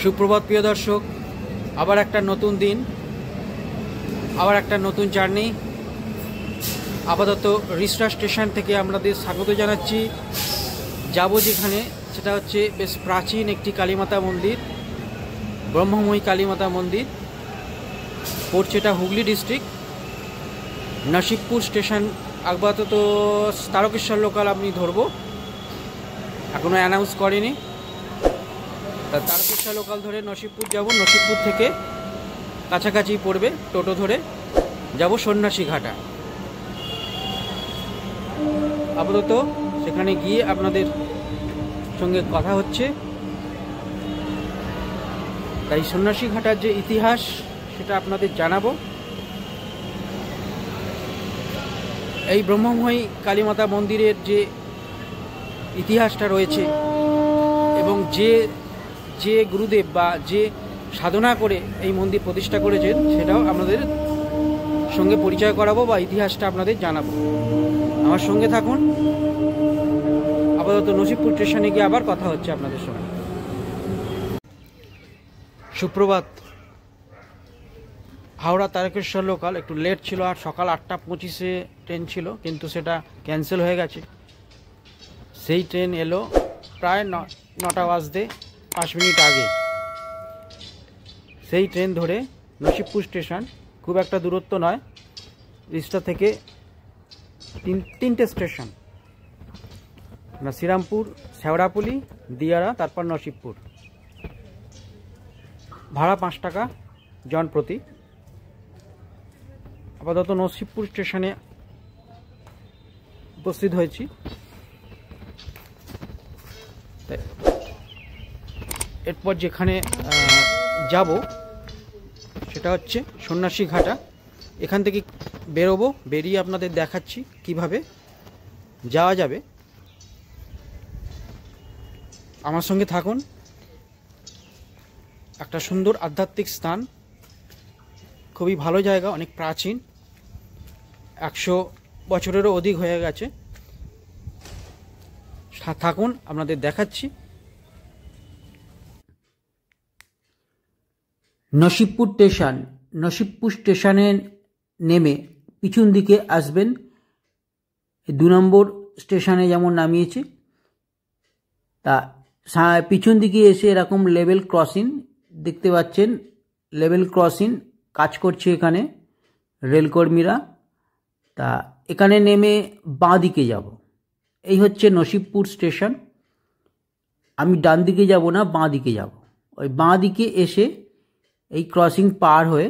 সুপ্রভাত প্রিয় দর্শক, আবার একটা নতুন দিন, আবার একটা নতুন জার্নি। আপাতত রিসরা স্টেশন থেকে আপনাদের স্বাগত জানাচ্ছি। যাব যেখানে, সেটা হচ্ছে বেশ প্রাচীন একটি কালীমাতা মন্দির, ব্রহ্মময়ী কালীমাতা মন্দির। পড়ছে এটা হুগলি ডিস্ট্রিক্ট, নসিবপুর স্টেশন। আপাতত তারকেশ্বর লোকাল আমি ধরবো, এখনও অ্যানাউন্স করেনি। তারকেশ্বর লোকাল ধরে নসিবপুর যাব। নসিবপুর থেকে কাছাকাছি পড়বে, টোটো ধরে যাব সন্ন্যাসী ঘাটা। আপাতত সেখানে গিয়ে আপনাদের সঙ্গে কথা হচ্ছে। তাই সন্ন্যাসী ঘাটার যে ইতিহাস সেটা আপনাদের জানাবো। এই ব্রহ্মময়ী কালীমাতা মন্দিরের যে ইতিহাসটা রয়েছে এবং যে গুরুদেব বা যে সাধনা করে এই মন্দির প্রতিষ্ঠা করেছেন, সেটাও আপনাদের সঙ্গে পরিচয় করাবো বা ইতিহাসটা আপনাদের জানাবো। আমার সঙ্গে থাকুন। আপাতত নসিবপুর স্টেশনে গিয়ে আবার কথা হচ্ছে আপনাদের সঙ্গে। সুপ্রভাত। হাওড়া তারকেশ্বর লোকাল একটু লেট ছিল, আর সকাল 8:25-এ ট্রেন ছিল, কিন্তু সেটা ক্যান্সেল হয়ে গেছে। সেই ট্রেন এলো প্রায় 9টা বাজতে 5 মিনিট আগে। সেই ট্রেন ধরে নসিবপুর স্টেশন, খুব একটা দূরত্ব নয়, রিসরা থেকে তিনটে স্টেশন, শ্রীরামপুর, শেওড়াপুলি, দিয়ারা, তারপর নসিবপুর। ভাড়া 5 টাকা জন প্রতি। আপাতত নসিবপুর স্টেশনে উপস্থিত হয়েছি। এরপর যেখানে যাব সেটা হচ্ছে সন্ন্যাসী ঘাটা। এখান থেকে বেরোবো, বেরিয়ে আপনাদের দেখাচ্ছি কিভাবে যাওয়া যাবে। আমার সঙ্গে থাকুন। একটা সুন্দর আধ্যাত্মিক স্থান, খুবই ভালো জায়গা, অনেক প্রাচীন, 100 বছরেরও অধিক হয়ে গেছে। থাকুন, আপনাদের দেখাচ্ছি। নসিবপুর স্টেশন। নসিবপুর স্টেশনে নেমে পিছন দিকে আসবেন। 2 নম্বর স্টেশনে যেমন নামিয়েছে, তা পিছন দিকে এসে এরকম লেভেল ক্রসিং দেখতে পাচ্ছেন। লেভেল ক্রসিং কাজ করছে এখানে রেলকর্মীরা। তা এখানে নেমে বাঁ দিকে যাব। এই হচ্ছে নসিবপুর স্টেশন। আমি ডান দিকে যাব না, বাঁ দিকে যাব। ওই বাঁ দিকে এসে এই ক্রসিং পার হয়ে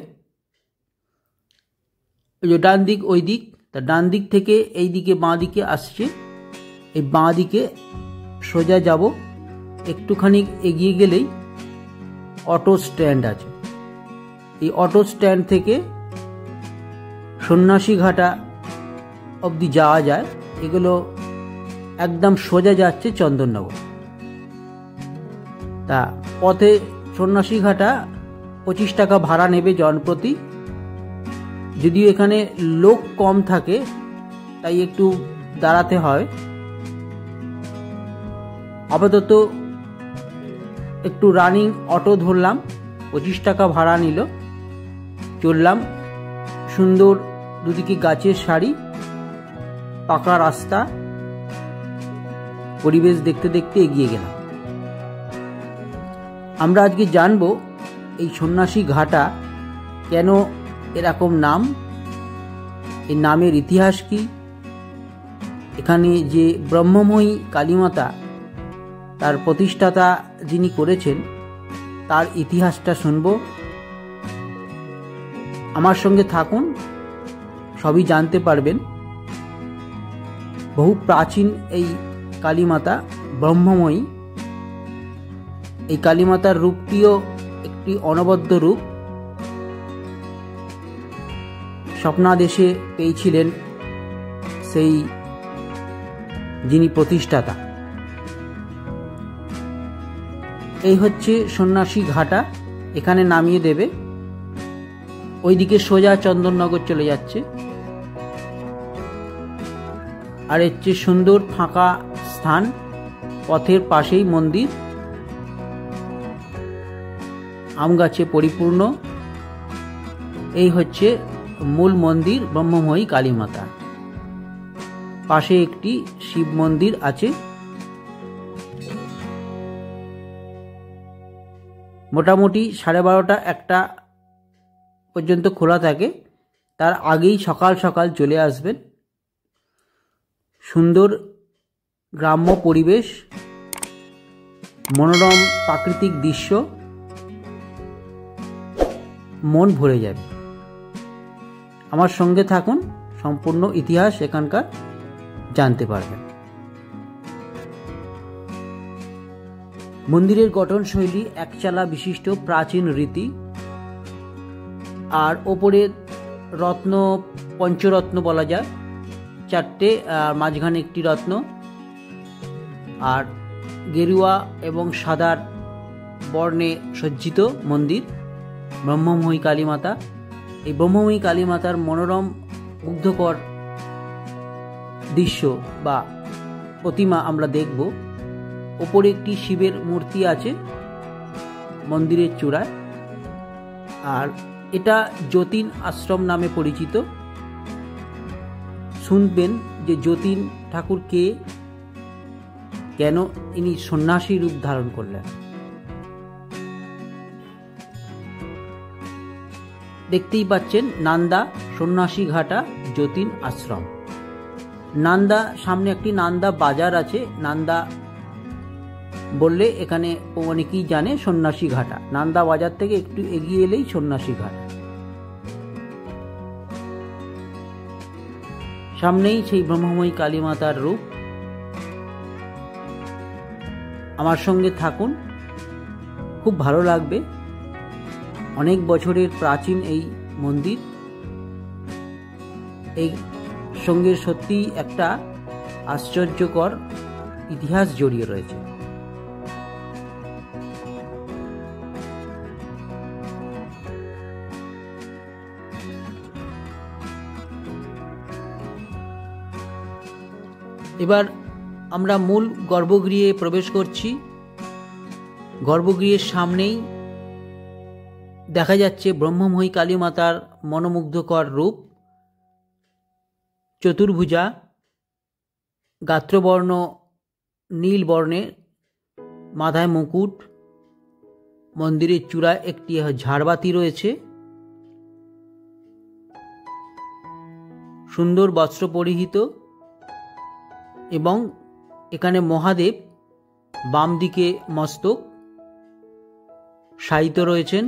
ওই যে ডান দিক, ওই দিক, তা ডান দিক থেকে এই দিকে বাঁ দিকে আসছে। এই বাঁ দিকে সোজা যাব। একটুখানি এগিয়ে গেলেই অটো স্ট্যান্ড আছে। এই অটো স্ট্যান্ড থেকে সন্ন্যাসী ঘাটা অবধি যাওয়া যায়। এগুলো একদম সোজা যাচ্ছে চন্দননগর। তা পথে সন্ন্যাসী ঘাটা 25 টাকা ভাড়া নেবে জনপ্রতি। যদিও এখানে লোক কম থাকে তাই একটু দাঁড়াতে হয়। আপাতত একটু রানিং অটো ধরলাম, 25 টাকা ভাড়া নিল। চললাম, সুন্দর দুদিকে গাছের সারি, পাকা রাস্তা, পরিবেশ দেখতে দেখতে এগিয়ে গেলাম। আমরা আজকে জানবো এই সন্ন্যাসী ঘাটা কেন এরকম নাম, এই নামের ইতিহাস কি, এখানে যে ব্রহ্মময়ী কালীমাতা তার প্রতিষ্ঠাতা যিনি করেছেন তার ইতিহাসটা শুনব। আমার সঙ্গে থাকুন, সবই জানতে পারবেন। বহু প্রাচীন এই কালীমাতা ব্রহ্মময়ী। এই কালীমাতার রূপটিও একটি অনবদ্য রূপ। স্বপ্নাদেশে পেয়েছিলেন সেই যিনি প্রতিষ্ঠাতা। এই হচ্ছে সন্ন্যাসী ঘাটা, এখানে নামিয়ে দেবে। ওইদিকে সোজা চন্দননগর চলে যাচ্ছে। আর এর চেয়ে সুন্দর ফাঁকা স্থান, পথের পাশেই মন্দির, আম গাছে পরিপূর্ণ। এই হচ্ছে মূল মন্দির ব্রহ্মময়ী কালীমাতা। পাশে একটি শিব মন্দির আছে। মোটামুটি 12:30 1টা পর্যন্ত খোলা থাকে। তার আগেই সকাল সকাল চলে আসবেন। সুন্দর গ্রাম্য পরিবেশ, মনোরম প্রাকৃতিক দৃশ্য, মন ভরে যাবে। আমার সঙ্গে থাকুন, সম্পূর্ণ ইতিহাস এখানকার জানতে পারবেন। মন্দিরের গঠনশৈলী একচালা বিশিষ্ট প্রাচীন রীতি। আর ওপরে রত্ন, পঞ্চরত্ন বলা যায়, 4টে, আর মাঝখানে একটি রত্ন। আর গেরুয়া এবং সাদার বর্ণে সজ্জিত মন্দির ব্রহ্মময়ী কালীমাতা। এই ব্রহ্মময়ী কালীমাতার মনোরম মুগ্ধকর দৃশ্য বা প্রতিমা আমরা দেখব। ওপরে একটি শিবের মূর্তি আছে মন্দিরের চূড়ায়। আর এটা যতীন আশ্রম নামে পরিচিত। শুনবেন যে যতীন ঠাকুর কে, কেন ইনি সন্ন্যাসী রূপ ধারণ করলেন। দেখতেই পাচ্ছেন নান্দা সন্ন্যাসী ঘাটা যতীন আশ্রম। নান্দা সামনে একটি নান্দা বাজার আছে। নান্দা বললে এখানে অনেকেই জানে সন্ন্যাসী ঘাটা। নান্দা বাজার থেকে একটু এগিয়ে এলেই সন্ন্যাসী ঘাটা। সামনেই সেই ব্রহ্মময়ী কালীমাতার রূপ। আমার সঙ্গে থাকুন, খুব ভালো লাগবে। অনেক বছরের প্রাচীন এই মন্দির, এই সঙ্গে সত্যি একটা আশ্চর্যকর ইতিহাস জড়িয়ে রয়েছে। এবার আমরা মূল গর্ভগৃহে প্রবেশ করছি। গর্ভগৃহের সামনেই দেখা যাচ্ছে ব্রহ্মময়ী কালীমাতার মনোমুগ্ধকর রূপ। চতুর্ভুজা, গাত্রবর্ণ নীল বর্ণে, মাথায় মুকুট, মন্দিরের চূড়ায় একটি ঝাড়বাতি রয়েছে। সুন্দর বস্ত্র পরিহিত এবং এখানে মহাদেব বাম দিকে মস্তক শায়িত রয়েছেন।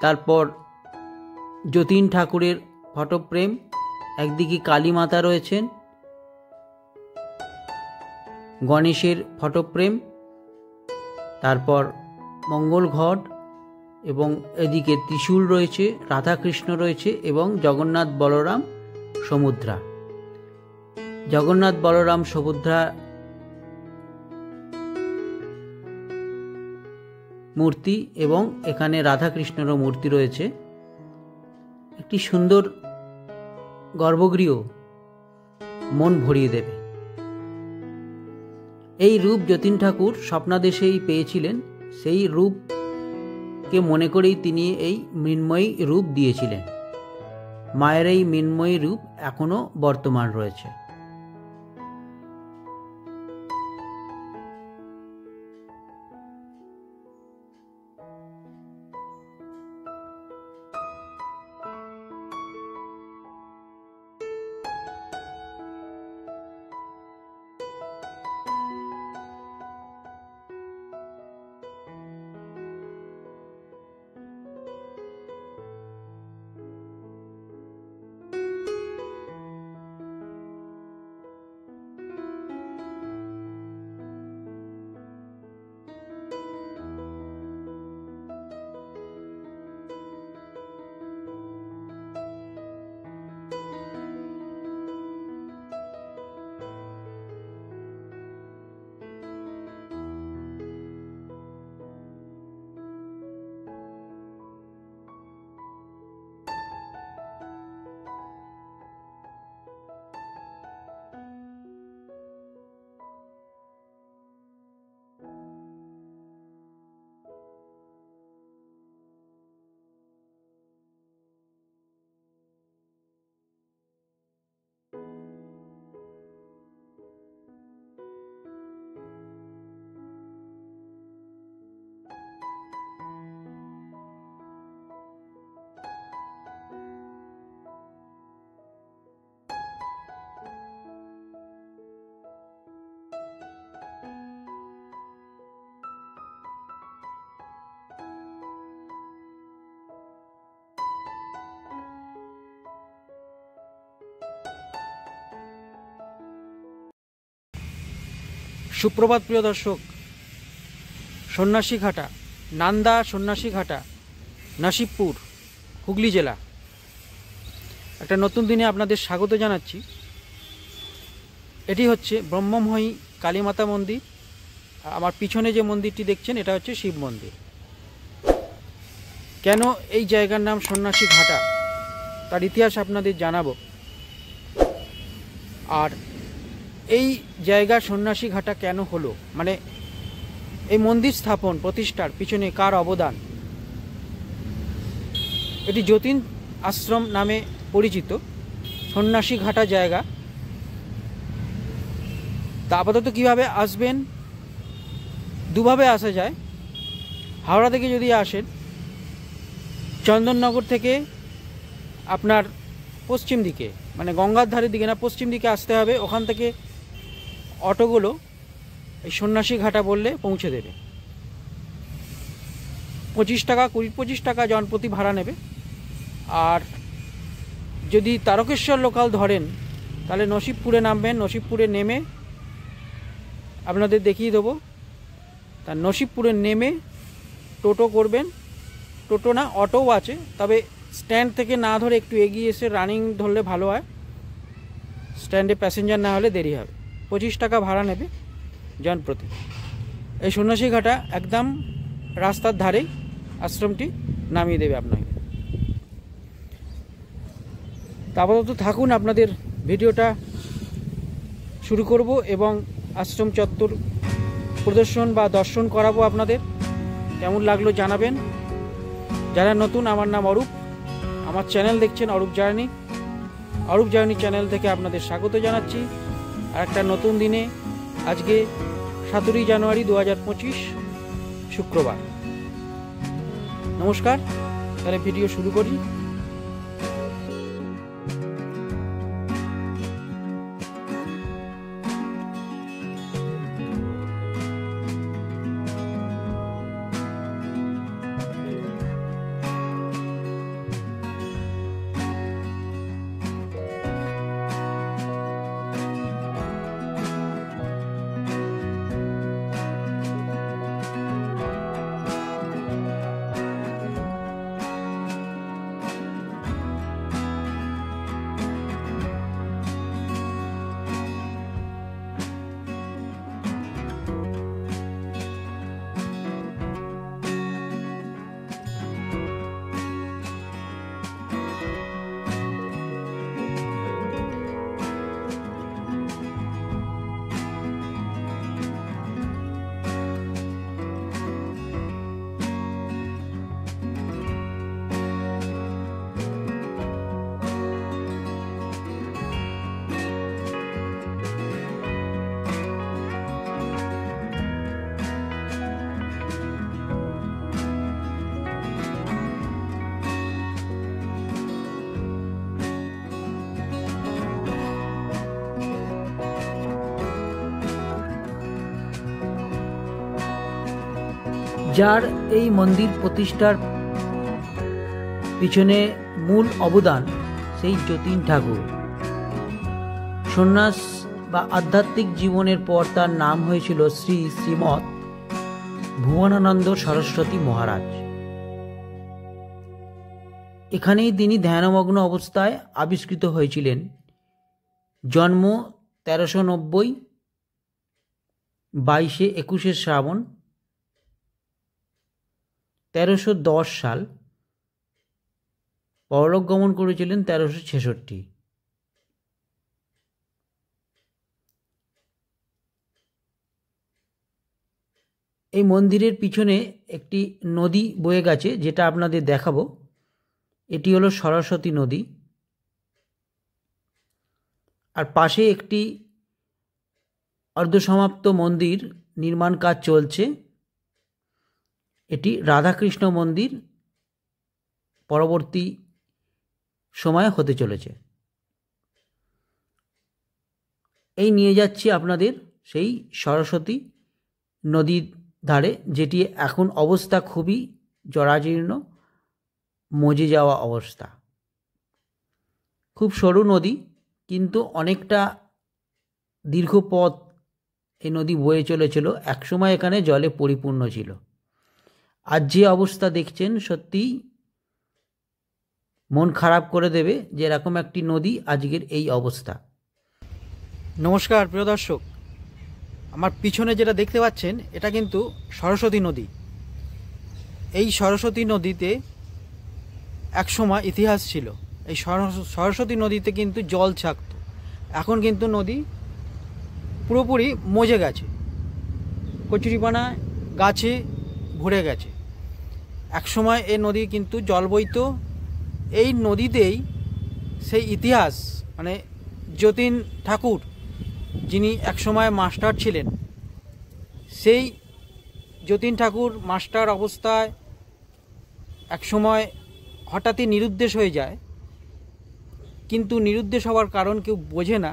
তারপর যতীন ঠাকুরের ফটোফ্রেম, একদিকে কালী মাতা রয়েছেন, গণেশের ফটোফ্রেম, তারপর মঙ্গল ঘট, এবং এদিকে ত্রিশূল রয়েছে, রাধাকৃষ্ণ রয়েছে এবং জগন্নাথ বলরাম সুভদ্রা। জগন্নাথ বলরাম সুভদ্রা মূর্তি এবং এখানে রাধাকৃষ্ণেরও মূর্তি রয়েছে। একটি সুন্দর গর্ভগৃহ মন ভরিয়ে দেবে। এই রূপ যতীন ঠাকুর স্বপ্নাদেশেই পেয়েছিলেন, সেই রূপকে মনে করেই তিনি এই মৃন্ময়ী রূপ দিয়েছিলেন। মায়ের এই মৃন্ময়ী রূপ এখনো বর্তমান রয়েছে। সুপ্রভাত প্রিয় দর্শক। সন্ন্যাসীঘাটা, নান্দা সন্ন্যাসীঘাটা, নাসিবপুর, হুগলি জেলা। একটা নতুন দিনে আপনাদের স্বাগত জানাচ্ছি। এটি হচ্ছে ব্রহ্মময়ী কালীমাতা মন্দির। আমার পিছনে যে মন্দিরটি দেখছেন এটা হচ্ছে শিব মন্দির। কেন এই জায়গার নাম সন্ন্যাসীঘাটা তার ইতিহাস আপনাদের জানাবো। আর এই জায়গা সন্ন্যাসীঘাটা কেন হলো, মানে এই মন্দির স্থাপন প্রতিষ্ঠার পিছনে কার অবদান। এটি যতীন আশ্রম নামে পরিচিত সন্ন্যাসীঘাটা জায়গা। তা আপাতত কীভাবে আসবেন, দুভাবে আসা যায়। হাওড়া থেকে যদি আসেন, চন্দননগর থেকে আপনার পশ্চিম দিকে, মানে গঙ্গার ধারের দিকে না, পশ্চিম দিকে আসতে হবে। ওখান থেকে অটোগুলো এই সন্ন্যাসীঘাটা বললে পৌঁছে দেবে। 25 টাকা, 20-25 টাকা জনপ্রতি ভাড়া নেবে। আর যদি তারকেশ্বর লোকাল ধরেন তাহলে নসিবপুরে নামবেন। নসিবপুরে নেমে আপনাদের দেখিয়ে দেবো। তা নসিবপুরে নেমে টোটো করবেন। টোটো না, অটোও আছে, তবে স্ট্যান্ড থেকে না ধরে একটু এগিয়ে এসে রানিং ধরলে ভালো হয়। স্ট্যান্ডে প্যাসেঞ্জার না হলে দেরি হবে। 25 টাকা ভাড়া নেবে জনপ্রতি। এই সন্ন্যাসীঘাটা একদম রাস্তার ধারেই আশ্রমটি নামিয়ে দেবে আপনাকে। তা আপাতত থাকুন, আপনাদের ভিডিওটা শুরু করব এবং আশ্রম চত্বর প্রদর্শন বা দর্শন করাবো আপনাদের। কেমন লাগলো জানাবেন। যারা নতুন, আমার নাম অরূপ, আমার চ্যানেল দেখছেন Arup journey. Arup journey channel থেকে আপনাদের স্বাগত জানাচ্ছি আর একটা নতুন দিনে। আজকে 17 জানুয়ারি 2025 শুক্রবার। নমস্কার, তাহলে ভিডিও শুরু করি। যার এই মন্দির প্রতিষ্ঠার পিছনে মূল অবদান সেই যতীন ঠাকুর। সন্ন্যাস বা আধ্যাত্মিক জীবনের পর তার নাম হয়েছিল শ্রী শ্রীমৎ ভুবনানন্দ সরস্বতী মহারাজ। এখানেই তিনি ধ্যানমগ্ন অবস্থায় আবিষ্কৃত হয়েছিলেন। জন্ম 1390, 22-21 শ্রাবণ 1310 সাল। পরলোক গমন করেছিলেন 1366। এই মন্দিরের পিছনে একটি নদী বয়ে গেছে, যেটা আপনাদের দেখাবো। এটি হলো সরস্বতী নদী। আর পাশে একটি অর্ধসমাপ্ত মন্দির নির্মাণ কাজ চলছে। এটি রাধাকৃষ্ণ মন্দির পরবর্তী সময়ে হতে চলেছে। এই নিয়ে যাচ্ছি আপনাদের সেই সরস্বতী নদীর ধারে, যেটি এখন অবস্থা খুবই জরাজীর্ণ, মজে যাওয়া অবস্থা। খুব সরু নদী, কিন্তু অনেকটা দীর্ঘ পথ এই নদী বয়ে চলেছিল। একসময় এখানে জলে পরিপূর্ণ ছিল। আজ যে অবস্থা দেখছেন, সত্যিই মন খারাপ করে দেবে যে এরকম একটি নদী আজকের এই অবস্থা। নমস্কার প্রিয় দর্শক, আমার পিছনে যেটা দেখতে পাচ্ছেন এটা কিন্তু সরস্বতী নদী। এই সরস্বতী নদীতে একসময় ইতিহাস ছিল। এই সরস্বতী নদীতে কিন্তু জল থাকত। এখন কিন্তু নদী পুরোপুরি মজে গেছে, কচুরিপানা গাছে ভরে গেছে। একসময় এই নদী কিন্তু জল বইত। এই নদীতেই সেই ইতিহাস, মানে যতীন ঠাকুর যিনি একসময় মাস্টার ছিলেন, সেই যতীন ঠাকুর মাস্টার অবস্থায় একসময় হঠাৎই নিরুদ্দেশ হয়ে যায়। কিন্তু নিরুদ্দেশ হওয়ার কারণ কেউ বোঝে না,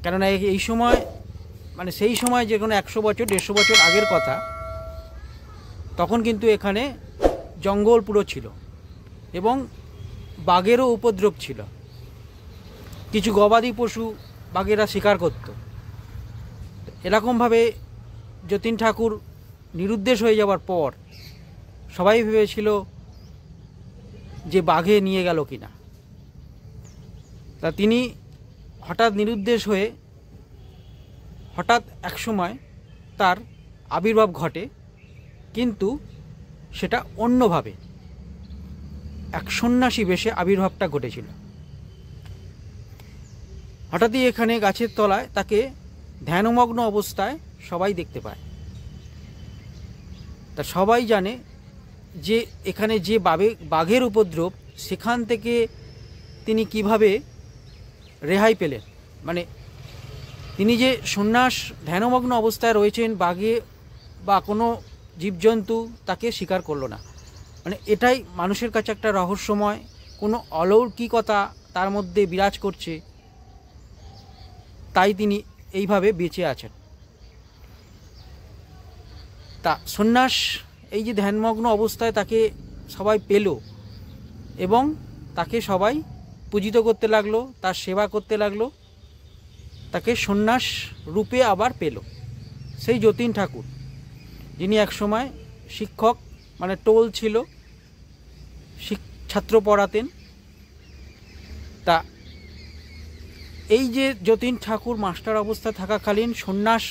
কেননা এই সময়, মানে সেই সময় যে কোনো 100 বছর 150 বছর আগের কথা, তখন কিন্তু এখানে জঙ্গল পুরো ছিল এবং বাঘেরও উপদ্রব ছিল। কিছু গবাদি পশু বাঘেরা শিকার করত। এরকমভাবে যতীন ঠাকুর নিরুদ্দেশ হয়ে যাওয়ার পর সবাই ভেবেছিল যে বাঘে নিয়ে গেল কিনা। তা তিনি হঠাৎ নিরুদ্দেশ হয়ে হঠাৎ একসময় তার আবির্ভাব ঘটে, কিন্তু সেটা অন্যভাবে, এক সন্ন্যাসী বেশে আবির্ভাবটা ঘটেছিল। হঠাৎই এখানে গাছের তলায় তাকে ধ্যানমগ্ন অবস্থায় সবাই দেখতে পায়। তা সবাই জানে যে এখানে যে বাঘের উপদ্রব, সেখান থেকে তিনি কিভাবে রেহাই পেলেন। মানে তিনি যে সন্ন্যাস ধ্যানমগ্ন অবস্থায় রয়েছেন, বাঘে বা কোনো জীবজন্তু তাকে শিকার করলো না। মানে এটাই মানুষের কাছে একটা রহস্যময়, কোনো অলৌকিকতা তার মধ্যে বিরাজ করছে, তাই তিনি এইভাবে বেঁচে আছেন। তা সন্ন্যাস, এই যে ধ্যানমগ্ন অবস্থায় তাকে সবাই পেল এবং তাকে সবাই পূজিত করতে লাগলো, তার সেবা করতে লাগলো, তাকে সন্ন্যাস রূপে আবার পেল সেই যতীন ঠাকুর, যিনি একসময় শিক্ষক, মানে টোল ছিল, ছাত্র পড়াতেন। তা এই যে যতীন ঠাকুর মাস্টার অবস্থায় থাকাকালীন সন্ন্যাস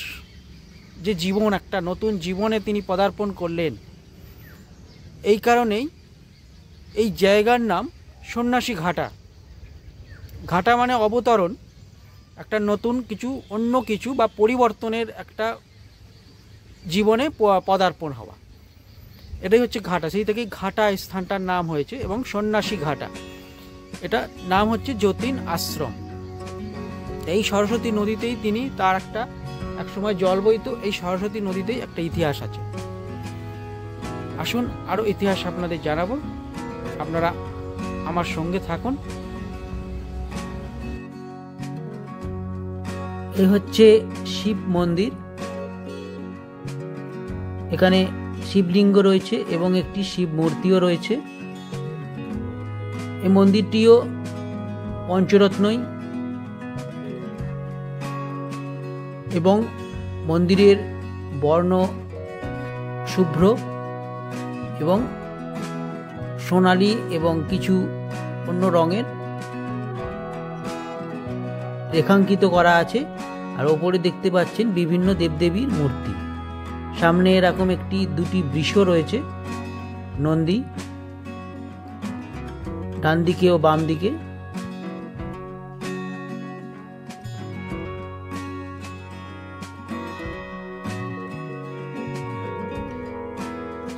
যে জীবন, একটা নতুন জীবনে তিনি পদার্পণ করলেন, এই কারণেই এই জায়গার নাম সন্ন্যাসী ঘাটা। ঘাটা মানে অবতরণ, একটা নতুন কিছু, অন্য কিছু বা পরিবর্তনের একটা জীবনে পদার্পণ হওয়া, এটাই হচ্ছে ঘাটা। সেই থেকেই ঘাটা স্থানটার নাম হয়েছে এবং সন্ন্যাসী ঘাটা, এটা নাম হচ্ছে যতীন আশ্রম। এই সরস্বতী নদীতেই তিনি তার এক সময় জল বইত। এই সরস্বতী নদীতেই একটা ইতিহাস আছে। আসুন আরও ইতিহাস আপনাদের জানাবো, আপনারা আমার সঙ্গে থাকুন। এই হচ্ছে শিব মন্দির। এখানে শিবলিঙ্গ রয়েছে এবং একটি শিব মূর্তিও রয়েছে। এই মন্দিরটিও পঞ্চরত্নই এবং মন্দিরের বর্ণ শুভ্র এবং সোনালী এবং কিছু অন্য রঙের রেখাঙ্কিত করা আছে। আর ওপরে দেখতে পাচ্ছেন বিভিন্ন দেবদেবীর মূর্তি। সামনে এরকম দুটি বৃষ রয়েছে, নন্দী, ডান দিকে ও বাম দিকে।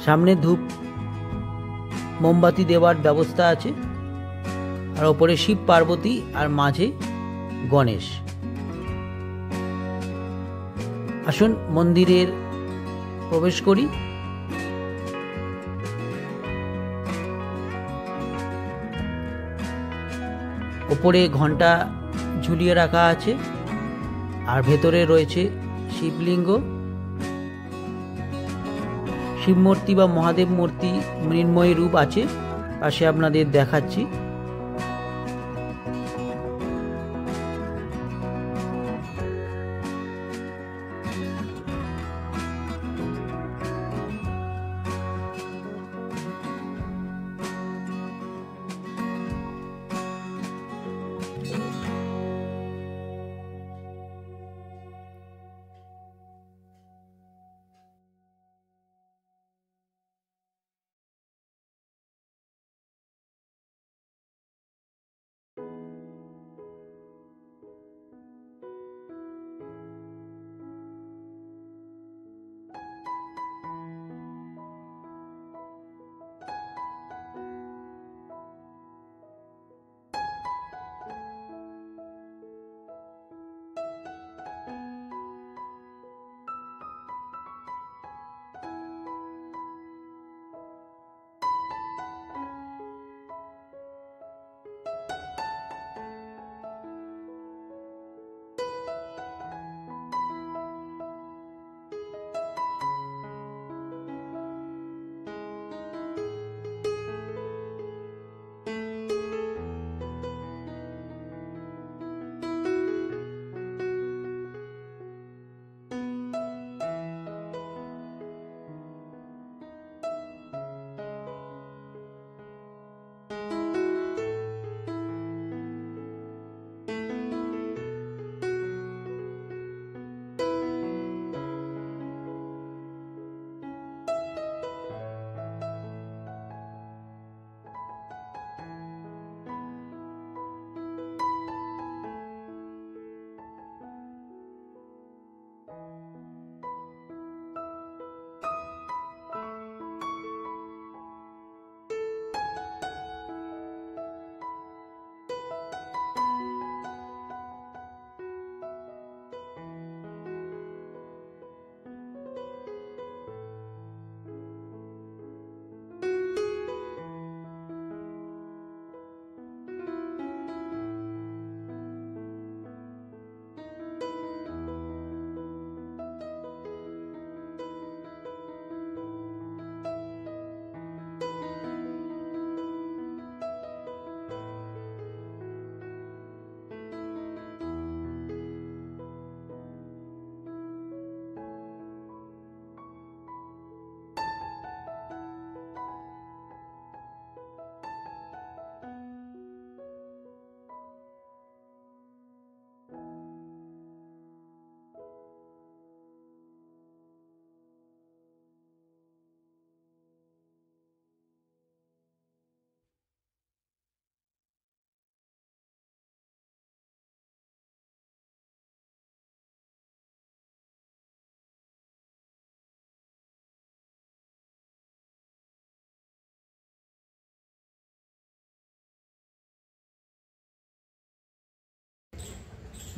সামনে ধূপ মোমবাতি দেওয়ার ব্যবস্থা আছে। আর ওপরে শিব পার্বতী আর মাঝে গণেশ। আসুন মন্দিরের প্রবেশ করি। ওপরে ঘণ্টা ঝুলিয়ে রাখা আছে আর ভেতরে রয়েছে শিবলিঙ্গ, শিব মূর্তি বা মহাদেব মূর্তি মৃন্ময়ী রূপ আছে। পাশে আপনাদের দেখাচ্ছি।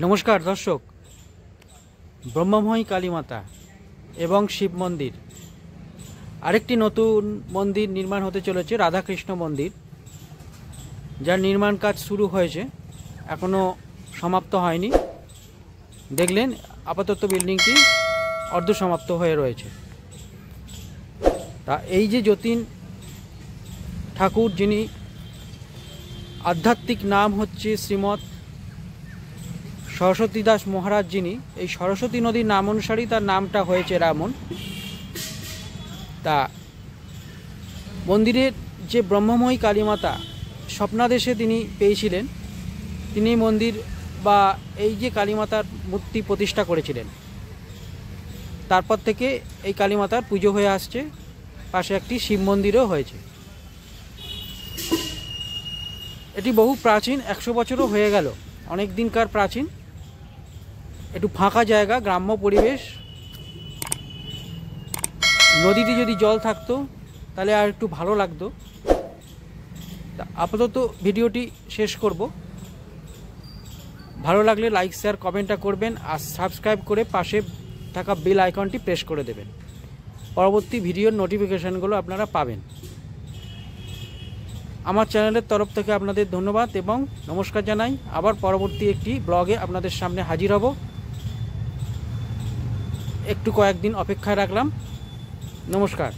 নমস্কার দর্শক, ব্রহ্মময়ী কালীমাতা এবং শিব মন্দির, আরেকটি নতুন মন্দির নির্মাণ হতে চলেছে, রাধাকৃষ্ণ মন্দির, যার নির্মাণ কাজ শুরু হয়েছে, এখনও সমাপ্ত হয়নি। দেখলেন আপাতত বিল্ডিংটি অর্ধসমাপ্ত হয়ে রয়েছে। তা এই যে যতীন ঠাকুর, যিনি আধ্যাত্মিক নাম হচ্ছে শ্রীমৎ সরস্বতী দাস মহারাজ, যিনি এই সরস্বতী নদীর নাম অনুসারেই তার নামটা হয়েছে এমন। তা মন্দিরের যে ব্রহ্মময়ী কালীমাতা স্বপ্নাদেশে তিনি পেয়েছিলেন, তিনি মন্দির বা এই যে কালীমাতার মূর্তি প্রতিষ্ঠা করেছিলেন। তারপর থেকে এই কালীমাতার পুজো হয়ে আসছে। পাশে একটি শিব মন্দিরও হয়েছে। এটি বহু প্রাচীন, 100 বছরও হয়ে গেল, অনেক দিনকার প্রাচীন। একটু ফাঁকা জায়গা, গ্রাম্য পরিবেশ। নদীতে যদি জল থাকতো তাহলে আর একটু ভালো লাগতো। আপাতত ভিডিওটি শেষ করব। ভালো লাগলে লাইক, শেয়ার, কমেন্টটা করবেন আর সাবস্ক্রাইব করে পাশে থাকা বেল আইকনটি প্রেস করে দেবেন। পরবর্তী ভিডিওর নোটিফিকেশানগুলো আপনারা পাবেন। আমার চ্যানেলের তরফ থেকে আপনাদের ধন্যবাদ এবং নমস্কার জানাই। আবার পরবর্তী একটি ব্লগে আপনাদের সামনে হাজির হব। একটু কয়েকদিন অপেক্ষায় রাখলাম। নমস্কার।